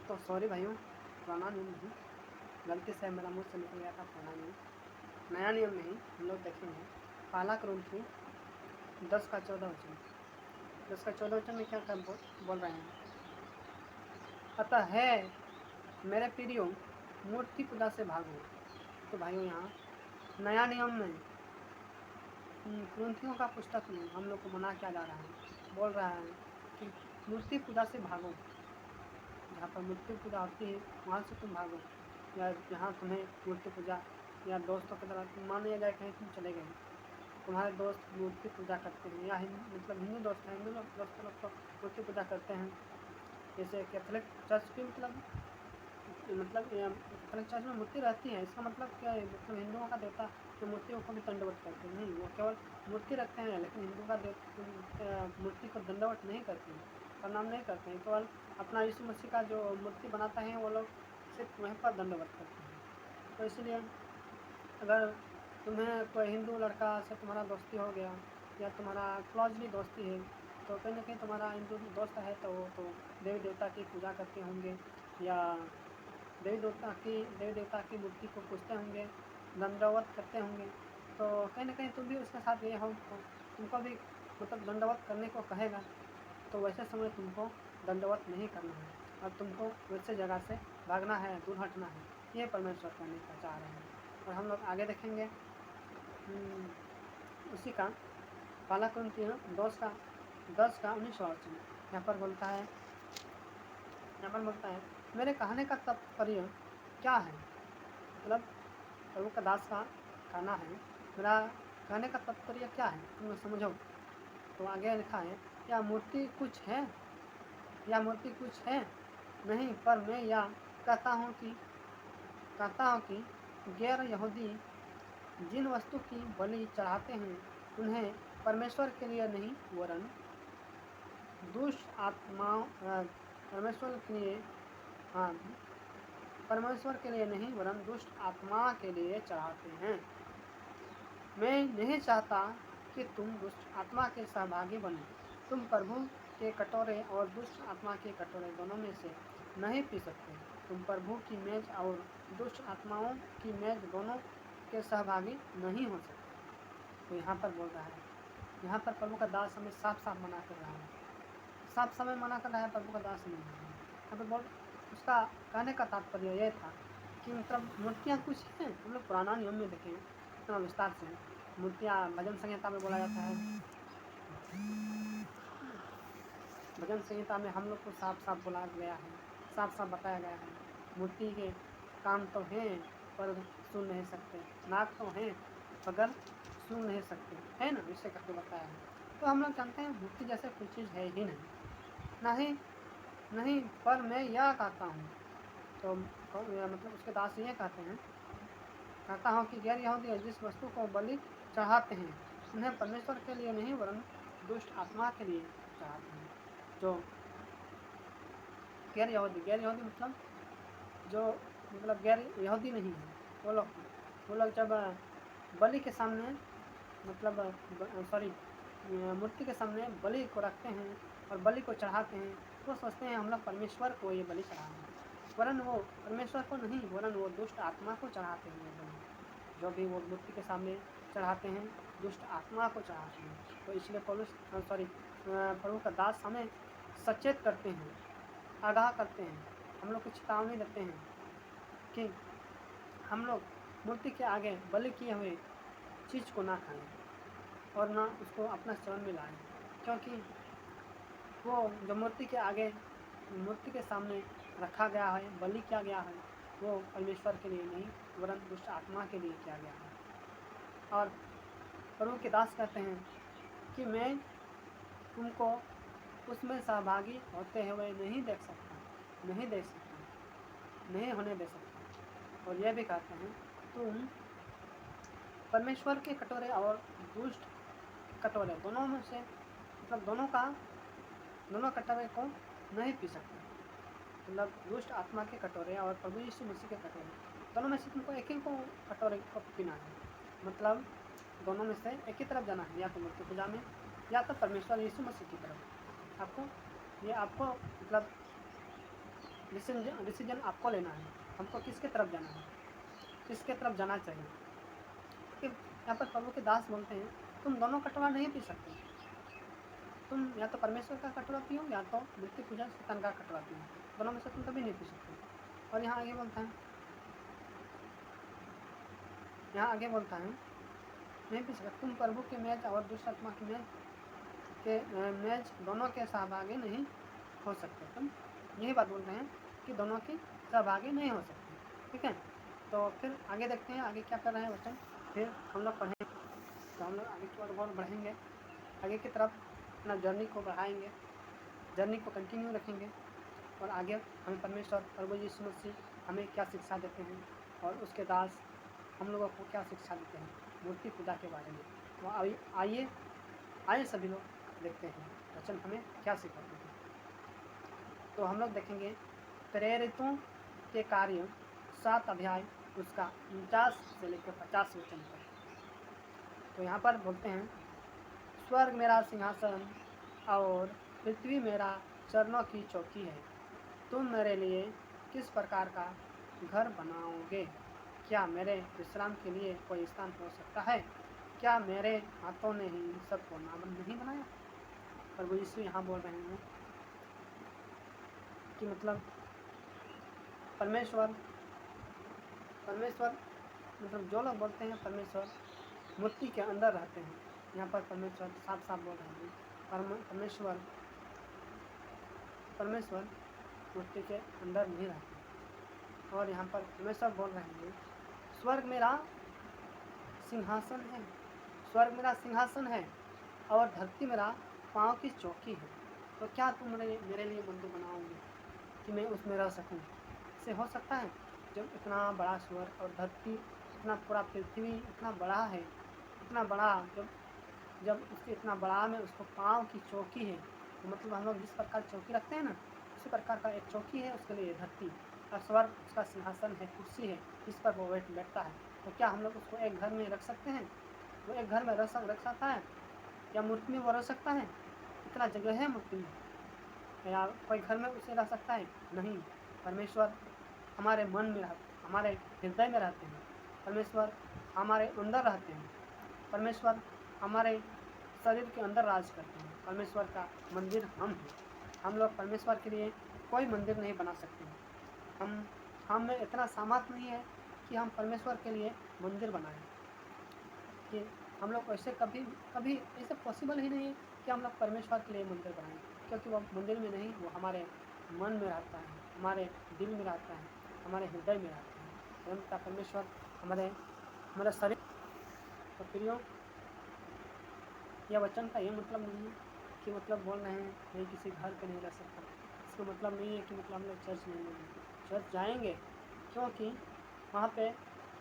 तो सॉरी भाइयों, पुराना नियम नहीं, गलती से मेरा मुँह से निकल गया था पुराना नियम। नया नियम नहीं, हम लोग देखेंगे। पहला क्रॉन्थी 10 का 14 वचन। 10 का 14 वचन में क्या क्या बोल रहे हैं? अतः है मेरे प्रियो, मूर्ति पूजा से भागो। तो भाइयों यहाँ नया नियम में क्रॉन्थियों का पुस्तक में हम लोग को मना किया जा रहा है, बोल रहा है कि मूर्ति पूजा से भागो। जहाँ पर मूर्ति पूजा होती है वहाँ से तुम भागो, या जहाँ तुम्हें मूर्ति पूजा या दोस्तों की तरह मान लिया जाए कहीं तुम चले गए, तुम्हारे दोस्त मूर्ति पूजा करते हैं, या मतलब हिंदू दोस्त हैं, हिंदू दोस्त लोग तो मूर्ति पूजा करते हैं। जैसे कैथोलिक चर्च की मतलब कैथोलिक चर्च में मूर्ति रहती है, इसका मतलब क्या है? मतलब हिंदुओं का देवता जो मूर्तियों को भी दंडवत करते हैं, नहीं, वो केवल मूर्ति रखते हैं, लेकिन हिंदू का मूर्ति को दंडवत नहीं करते हैं, प्रणाम नहीं करते हैं। केवल अपना यीशु मसीह का जो मूर्ति बनाता है वो लोग सिर्फ वहीं पर दंडवत करते हैं। तो इसलिए अगर तुम्हें कोई हिंदू लड़का से तुम्हारा दोस्ती हो गया, या तुम्हारा क्लोजली दोस्ती है, तो कहीं ना कहीं तुम्हारा हिंदू दोस्त है तो वो तो देवी देवता की पूजा करते होंगे, या देवी देवता की मूर्ति को पूजते होंगे, दंडवत करते होंगे। तो कहीं ना कहीं तुम भी उसके साथ गए हो तो तुमको भी मतलब दंडवत करने को कहेगा, तो वैसे समय तुमको दंडवत नहीं करना है, और तुमको वैसे जगह से भागना है, दूर हटना है। ये परमेश्वर करने का चाह रहे हैं। और हम लोग आगे देखेंगे उसी का पहला कुरिन्थियों 10 का 19 वचन। यहाँ पर बोलता है, मेरे कहने का तात्पर्य क्या है? मतलब प्रभु का दास का कहना है, मेरा कहने का तात्पर्य क्या है, तुम समझो। तो आगे लिखा है, या मूर्ति कुछ है, या मूर्ति कुछ है नहीं, पर मैं यह कहता हूँ कि गैर यहूदी जिन वस्तु की बलि चढ़ाते हैं उन्हें परमेश्वर के लिए नहीं वरन दुष्ट आत्माओं परमेश्वर के लिए नहीं वरन दुष्ट आत्मा के लिए चढ़ाते हैं। मैं नहीं चाहता कि तुम दुष्ट आत्मा के सहभागी बनो। तुम प्रभु के कटोरे और दुष्ट आत्मा के कटोरे दोनों में से नहीं पी सकते। तुम प्रभु की मेज और दुष्ट आत्माओं की मेज दोनों के सहभागी नहीं हो सकते। तो यहाँ पर बोल रहा है, यहाँ पर प्रभु का दास हमें साफ साफ मना कर रहा है, साफ समय मना कर रहा है, प्रभु का दास नहीं है। यहाँ पर बोल उसका कहने का तात्पर्य यह था कि मतलब मूर्तियाँ कुछ हैं। हम लोग पुराना नियम में देखें इतना विस्तार से, मूर्तियाँ भजन संहिता में बोला जाता है, भजन संहिता में हम लोग को साफ साफ बोला गया है, साफ साफ बताया गया है, मूर्ति के कान तो हैं पर सुन नहीं सकते, नाक तो हैं मगर सुन नहीं सकते, है ना, इसे करके बताया है। तो हम लोग जानते हैं मूर्ति जैसे कोई चीज़ है ही नहीं, पर मैं यह कहता हूँ। तो मतलब उसके दास ये कहता हूँ कि गैर यहूदी जिस वस्तु को बलि चढ़ाते हैं उन्हें परमेश्वर के लिए नहीं वरन दुष्ट आत्मा के लिए चढ़ाते हैं। जो गैर यहूदी मतलब जो मतलब गैर यहूदी नहीं है, वो लोग जब बलि के सामने मतलब मूर्ति के सामने बलि को रखते हैं और बलि को चढ़ाते हैं, तो सोचते हैं हम लोग परमेश्वर को ये बलि चढ़ा रहे हैं, वरन वो परमेश्वर को नहीं वरन वो दुष्ट आत्मा को चढ़ाते हैं। जो भी वो मूर्ति के सामने चढ़ाते हैं दुष्ट आत्मा को चढ़ाते हैं। तो इसलिए प्रभु का दास हमें सचेत करते हैं, आगाह करते हैं, हम लोग को चेतावनी देते हैं कि हम लोग मूर्ति के आगे बलि किए हुए चीज़ को ना खाएं और ना उसको अपना चरण में लाएं, क्योंकि वो जो मूर्ति के आगे मूर्ति के सामने रखा गया है, बलि किया गया है, वो परमेश्वर के लिए नहीं वरन दुष्ट आत्मा के लिए किया गया है। और प्रभु के दास कहते हैं कि मैं तुमको उसमें सहभागी होते हुए नहीं होने दे सकता। और यह भी कहते हैं तुम परमेश्वर के कटोरे और दुष्ट कटोरे दोनों में से मतलब दोनों कटोरे को नहीं पी सकते। मतलब दुष्ट आत्मा के कटोरे और प्रभु यीशु मसीह के कटोरे दोनों में से तुमको एक ही को कटोरे को पीना है। मतलब दोनों में से एक ही तरफ जाना है, या तो मूर्ति पूजा में या तो परमेश्वर यीशु मसीह की तरफ। आपको मतलब डिसीजन आपको लेना है, हमको किसके तरफ जाना है, किसके तरफ जाना चाहिए। कि यहाँ पर प्रभु के दास बोलते हैं तुम दोनों कटोरा नहीं पी सकते, तुम या तो परमेश्वर का कटोरा पियो या तो मूर्ति पूजा शैतान का कटोरा पियो, दोनों में से तुम कभी नहीं पी सकते। और यहाँ आगे बोलता है नहीं पी सकते, तुम प्रभु के मेज और दुष्ट आत्मा के मेज दोनों के सहभागी नहीं हो सकते। तुम यही बात बोल रहे हैं कि दोनों की सहभागी नहीं हो सकते। ठीक है, तो फिर आगे देखते हैं आगे क्या कर रहे हैं वचन, फिर हम लोग पढ़ेंगे। तो हम लोग आगे की ओर बढ़ेंगे, आगे की तरफ अपना जर्नी को बढ़ाएंगे, जर्नी को कंटिन्यू रखेंगे और आगे हमें परमेश्वर प्रभु यीशु मसीह हमें क्या शिक्षा देते हैं और उसके दास हम लोगों को क्या शिक्षा देते हैं मूर्ति पूजा के बारे में। तो आइए सभी लोग देखते हैं वचन हमें क्या सिखाते हैं। तो हम लोग देखेंगे प्रेरितों के कार्य 7 अध्याय उसका 49 से लेकर 50 वचन तक। तो यहाँ पर बोलते हैं स्वर्ग मेरा सिंहासन और पृथ्वी मेरा चरणों की चौकी है, तुम मेरे लिए किस प्रकार का घर बनाओगे, क्या मेरे विश्राम के लिए कोई स्थान हो सकता है, क्या मेरे हाथों ने ही सबको नहीं बनाया। प्रभु यीशु यहाँ बोल रहे हैं कि मतलब परमेश्वर मतलब जो लोग बोलते हैं परमेश्वर मूर्ति के अंदर रहते हैं, यहाँ पर परमेश्वर साफ साफ बोल रहे हैं परमेश्वर मूर्ति के अंदर नहीं रहते। और यहाँ पर परमेश्वर बोल रहे हैं स्वर्ग मेरा सिंहासन है और धरती मेरा पाँव की चौकी है, तो क्या तुम मेरे लिए मंदिर बनाओगे कि मैं उसमें रह सकूं। इससे हो सकता है जब इतना बड़ा स्वर्ग और धरती, इतना पूरा पृथ्वी इतना बड़ा है, इतना बड़ा जब उसके इतना बड़ा में उसको पाँव की चौकी है, तो मतलब हम लोग जिस प्रकार चौकी रखते हैं ना, उसी प्रकार का एक चौकी है उसके लिए धरती, और स्वर्ग उसका सिंहासन है, कुर्सी है जिस पर वो बैठता है। तो क्या हम लोग उसको एक घर में रख सकते हैं, वो एक घर में रख सकता है, या मूर्ति में वो रह सकता है, इतना जगह है मूर्ति में, या कोई घर में उसे रह सकता है, नहीं। परमेश्वर हमारे मन में हमारे हृदय में रहते हैं, परमेश्वर हमारे अंदर रहते हैं, परमेश्वर हमारे शरीर के अंदर राज करते हैं। परमेश्वर का मंदिर हम हैं। हम लोग परमेश्वर के लिए कोई मंदिर नहीं बना सकते हैं। हम में इतना सामर्थ्य नहीं है कि हम परमेश्वर के लिए मंदिर बनाएं, कि हम लोग ऐसे कभी ऐसे पॉसिबल ही नहीं है कि हम लोग परमेश्वर के लिए मंदिर बनाएं, क्योंकि वो मंदिर में नहीं, वो हमारे मन में रहता है, हमारे दिल में रहता है, हमारे हृदय में रहता है। परम परमेश्वर हमारे शरीर। तो प्रियो, यह वचन का ये मतलब नहीं है कि मतलब बोल रहे हैं मैं किसी घर पे नहीं रह सकता, इसका मतलब नहीं है कि मतलब हम लोग चर्च नहीं जाएंगे। चर्च जाएंगे क्योंकि वहाँ पे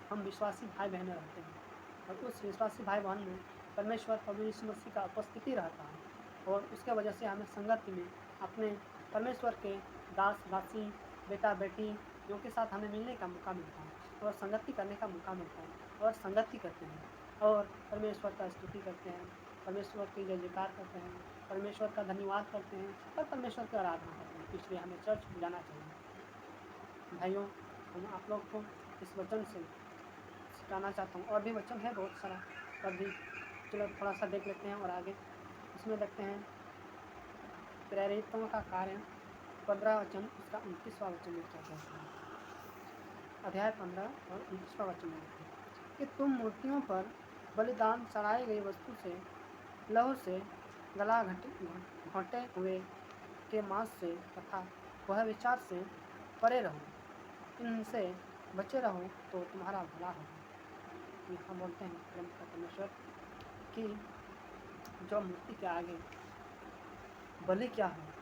हम विश्वासी भाई बहनें रहते हैं, और उस विश्वासी भाई बहन में परमेश्वर प्रभु यीशु मसीह का उपस्थिति रहता है, और उसके वजह से हमें संगति में अपने परमेश्वर के दास दासी बेटा बेटी जो के साथ हमें मिलने का मौका मिलता है, और संगति करने का मौका मिलता है, और संगति करते हैं, और परमेश्वर का स्तुति करते हैं, परमेश्वर की जय जयकार करते हैं, परमेश्वर का धन्यवाद करते हैं, और परमेश्वर की आराधना करते हैं। इसलिए हमें चर्च जाना चाहिए। भाइयों, हम आप लोग को इस वचन से सिखाना चाहता हूँ, और भी वचन है बहुत सारा, तब भी चलो थोड़ा सा देख लेते हैं और आगे इसमें देखते हैं प्रेरितों का कार्य 15 वचन उसका 29वां वचन में क्या कहते हैं। अध्याय 15 और 29वां वचन में देखते हैं कि तुम मूर्तियों पर बलिदान चढ़ाई गई वस्तु से लहू से गला घोंटे हुए के मांस से तथा वह विचार से परे रहो, इनसे बचे रहो तो तुम्हारा भला होगा। यहाँ बोलते हैं परम परमेश्वर कि जो मूर्ति के आगे बलि क्या है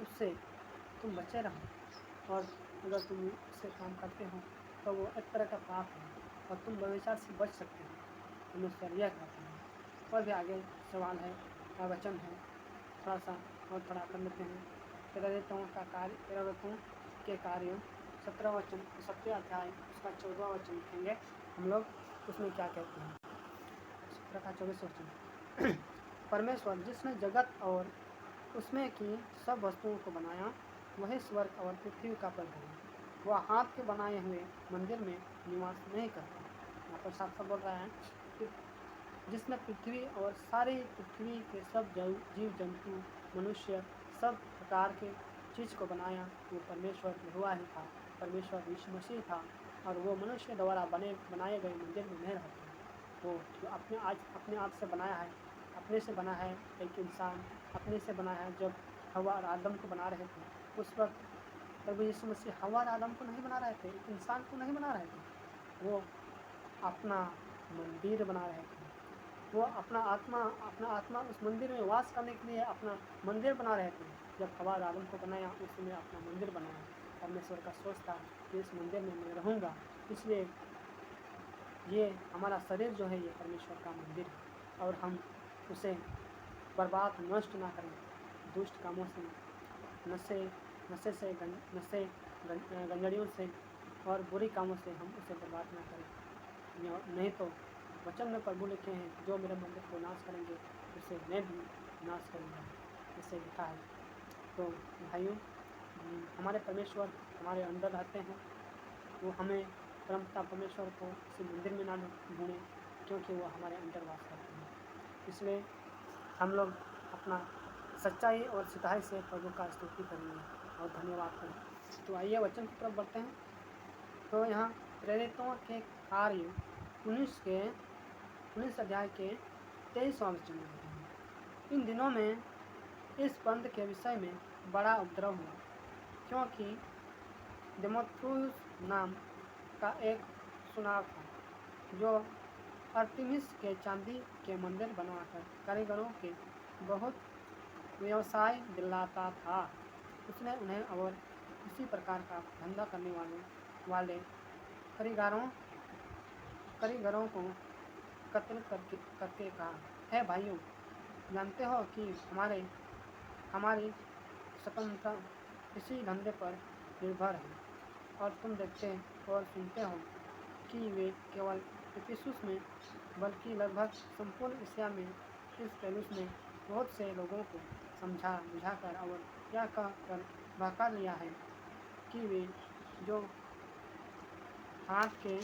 उससे तुम बचे रहो, और अगर तुम उससे काम करते हो तो वो एक तरह का पाप है और तुम व्यभिचार से बच सकते हो। परमेश्वर यह कहते हैं। और भी आगे सवाल है या वचन है, थोड़ा सा और थोड़ा कर लेते हैं। प्रेरितों के कार्य 17 अध्याय उसका 14वां वचन लिखेंगे हम लोग, उसमें क्या कहते हैं। 17 का 24 वचन परमेश्वर जिसने जगत और उसमें की सब वस्तुओं को बनाया वही स्वर्ग और पृथ्वी का प्रभु है। वह हाथ के बनाए हुए मंदिर में निवास नहीं करता। यहाँ पर साफ साफ बोल रहा है कि जिसने पृथ्वी और सारी पृथ्वी के सब जीव जंतु मनुष्य सब प्रकार के चीज़ को बनाया, वो परमेश्वर यहोवा ही था, परमेश्वर यीशु मसीह था। और वो मनुष्य द्वारा बनाए गए मंदिर में नहीं रहते। वो जो अपने आप से बनाया है, अपने से बना है एक इंसान, अपने से बना है। जब हवा और आदम को बना रहे थे उस वक्त प्रभु यीशु मसीह हवा और आदम को नहीं बना रहे थे, एक इंसान को नहीं बना रहे थे। वो अपना मंदिर बना रहे थे। वो अपना आत्मा उस मंदिर में वास करने के लिए अपना मंदिर बना रहे थे। जब हवा और आदम को बनाया उसने अपना मंदिर बनाया। परमेश्वर का सोच था कि इस मंदिर में मैं रहूँगा, इसलिए ये हमारा शरीर जो है ये परमेश्वर का मंदिर है। और हम उसे बर्बाद नष्ट ना करें दुष्ट कामों से, नशे गंजड़ियों से और बुरी कामों से हम उसे बर्बाद ना करें। नहीं तो वचन में प्रभु लिखे हैं, जो मेरे मंदिर को नाश करेंगे उसे मैं भी नाश करूँगा, इसे लिखा है। तो भाइयों, हमारे परमेश्वर हमारे अंदर रहते हैं। वो हमें परमपिता परमेश्वर को इसी मंदिर में ना ढूंढें, क्योंकि वो हमारे अंदर वास करते हैं। इसलिए हम लोग अपना सच्चाई और सिधाई से प्रभु का स्तुति करेंगे और धन्यवाद करें। तो आइए वचन की तरफ बढ़ते हैं। तो यहाँ प्रेरितों के कार्य 19 अध्याय के 23वां वचन में लिखा है, इन दिनों में इस बंद के विषय में बड़ा उपद्रव हुआ, क्योंकि देमेत्रियुस नाम का एक सुनार था जो अर्तिमिस के चांदी के मंदिर बनवाकर कारीगरों के बहुत व्यवसाय दिलाता था। उसने उन्हें और इसी प्रकार का धंधा करने वाले कारीगरों को कत्ल करके कहा, है भाइयों, जानते हो कि हमारी स्वतंत्रता इसी धंधे पर निर्भर है। और तुम देखते और सुनते हो कि वे केवल इफिसुस में बल्कि लगभग संपूर्ण एशिया में इस पौलुस ने बहुत से लोगों को समझा बुझाकर और यह कहकर बहका लिया है कि वे जो हाथ के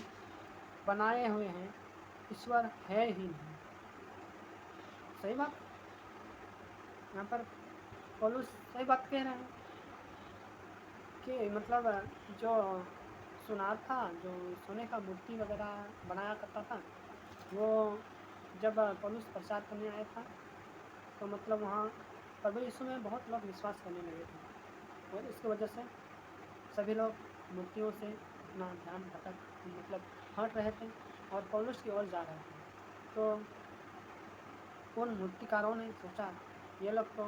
बनाए हुए हैं ईश्वर है ही नहीं। सही बात, यहाँ पर पौलुस सही बात कह रहे हैं कि मतलब जो सुनार था, जो सोने का मूर्ति वगैरह बनाया करता था, वो जब पौलुस प्रचार करने आया था तो मतलब वहाँ प्रभु यीशु में बहुत लोग विश्वास करने लगे थे। और इसकी वजह से सभी लोग मूर्तियों से अपना ध्यान हट रहे थे और पौलुस की ओर जा रहे थे। तो उन मूर्तिकारों ने सोचा, ये लोग तो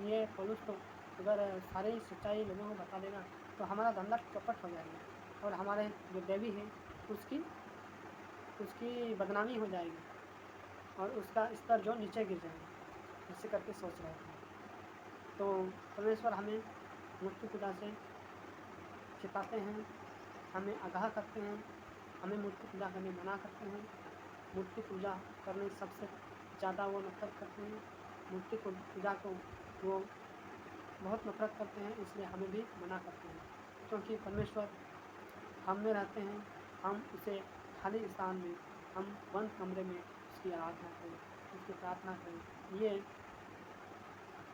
ये पौलुस तो अगर सारी सच्चाई लोगों को बता देगा तो हमारा धंधा चौपट हो जाएगा और हमारे जो देवी है उसकी बदनामी हो जाएगी और उसका स्तर जो नीचे गिर जाएगा, ऐसे करके सोच रहे थे। तो परमेश्वर हमें मूर्ति पूजा से चिताते हैं, हमें आगाह करते हैं, हमें मूर्ति पूजा करने मना करते हैं। मूर्ति पूजा करने सबसे ज़्यादा वो नफरत करते हैं। मूर्ति पूजा को वो बहुत नफरत करते हैं, इसलिए हमें भी मना करते हैं। क्योंकि परमेश्वर हम में रहते हैं, हम उसे खाली स्थान में, हम बंद कमरे में उसकी आराधना करें, उसकी प्रार्थना करें। ये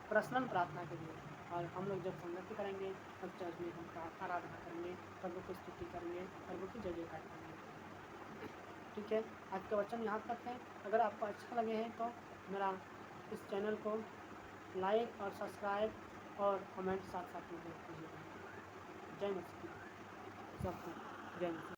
पर्सनल प्रार्थना के लिए। और हम लोग जब संगति करेंगे तब चर्च में हम आराधना करेंगे, प्रभु की स्तुति करेंगे, प्रभु की जय जयकार करेंगे। ठीक है, आज का वचन यहाँ तक है। अगर आपको अच्छा लगे है तो मेरा इस चैनल को लाइक और सब्सक्राइब और कमेंट साथ साथ में दीजिएगा। जय मसीह सबको, जय मसीह।